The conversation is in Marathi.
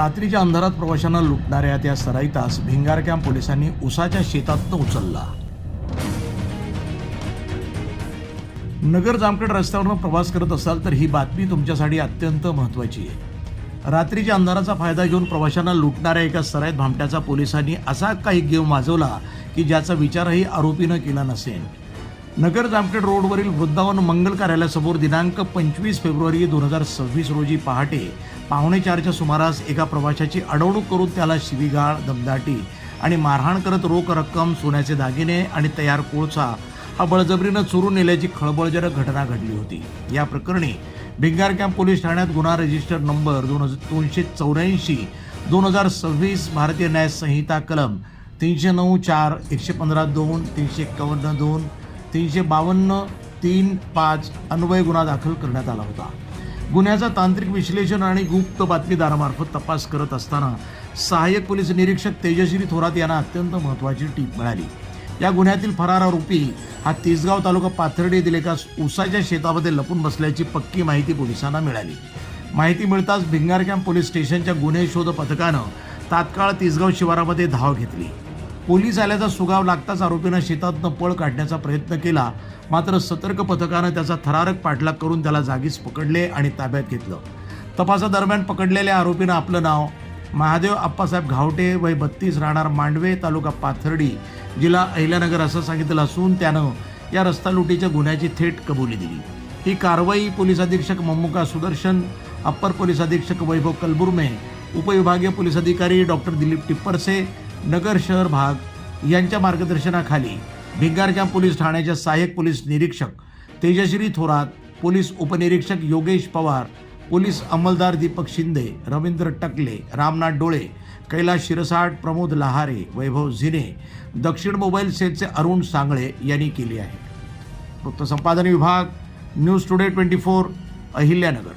रात्रीच्या अंधारात प्रवाशांना लुटणाऱ्या त्या सराईतास भिंगार कॅम्प पोलिसांनी उसाच्या शेतातून उचलला। नगर जामखेड रस्त्यावरून प्रवास करत असाल तर ही बातमी तुमच्यासाठी अत्यंत महत्त्वाची आहे। रात्रीच्या अंधाराचा फायदा घेऊन प्रवाशांना लुटणाऱ्या एका सराईत भामट्याचा पोलिसांनी असा काही गेम वाजवला की ज्याचा विचारही आरोपीनं केला नसेल। नगर जामखेड रोडवरील वृंदावन मंगल कार्यालयासमोर दिनांक 25 फेब्रुवारी 2026 रोजी पहाटे 3:45च्या सुमारास एका प्रवाशाची अडवणूक करून त्याला शिवीगाळ, दमदाटी आणि मारहाण करत रोख रक्कम, सोन्याचे दागिने आणि तयार कोळसा हा बळजबरीनं चोरून नेल्याची खळबळजनक घटना घडली होती। या प्रकरणी भिंगार कॅम्प पोलीस ठाण्यात गुन्हा रजिस्टर नंबर 284/2026 भारतीय न्याय संहिता कलम 309(4), 115(2), 351(2), 352(3)(5) अन्वये गुन्हा दाखल करण्यात आला होता। गुन्ह्याचा तांत्रिक विश्लेषण आणि गुप्त बातमीदारामार्फत तपास करत असताना सहाय्यक पोलीस निरीक्षक तेजश्री थोरात यांना अत्यंत महत्त्वाची टीप मिळाली। या गुन्ह्यातील फरार आरोपी हा तिसगाव तालुका पाथर्डी येथील एका उसाच्या शेतामध्ये लपून बसल्याची पक्की माहिती पोलिसांना मिळाली। माहिती मिळताच भिंगार कॅम्प पोलीस स्टेशनच्या गुन्हे शोध पथकानं तात्काळ तिसगाव शिवारामध्ये धाव घेतली। पोलीस आल्याचा सुगाव लागताच आरोपीनं शेतातनं पळ काढण्याचा प्रयत्न केला, मात्र सतर्क पथकानं त्याचा थरारक पाठलाग करून त्याला जागीच पकडले आणि ताब्यात घेतलं। तपासादरम्यान पकडलेल्या आरोपीनं आपलं नाव महादेव आप्पासाहेब घावटे, वय 32, राहणार मांडवे, तालुका पाथर्डी, जिल्हा अहिल्यानगर असं सांगितलं असून त्यानं या रस्ता लुटीच्या गुन्ह्याची थेट कबुली दिली। ही कारवाई पोलीस अधीक्षक मम्मुका सुदर्शन, अप्पर पोलीस अधीक्षक वैभव कलबुर्मे, उपविभागीय पोलीस अधिकारी डॉक्टर दिलीप टिप्परसे, नगर शहर भाग यांच्या मार्गदर्शनाखाली भिंगार कॅम्प पोलीस ठाण्याच्या सहाय्यक पोलीस निरीक्षक तेजश्री थोरात, पोलीस उपनिरीक्षक योगेश पवार, पोलीस अंमलदार दीपक शिंदे, रवींद्र टकले, रामनाथ डोळे, कैलास शिरसाट, प्रमोद लहारे, वैभव झिने, दक्षिण मोबाईल सेलचे अरुण सांगळे यांनी केली आहे। वृत्त संपादन विभाग, न्यूज टुडे 24, अहिल्यानगर।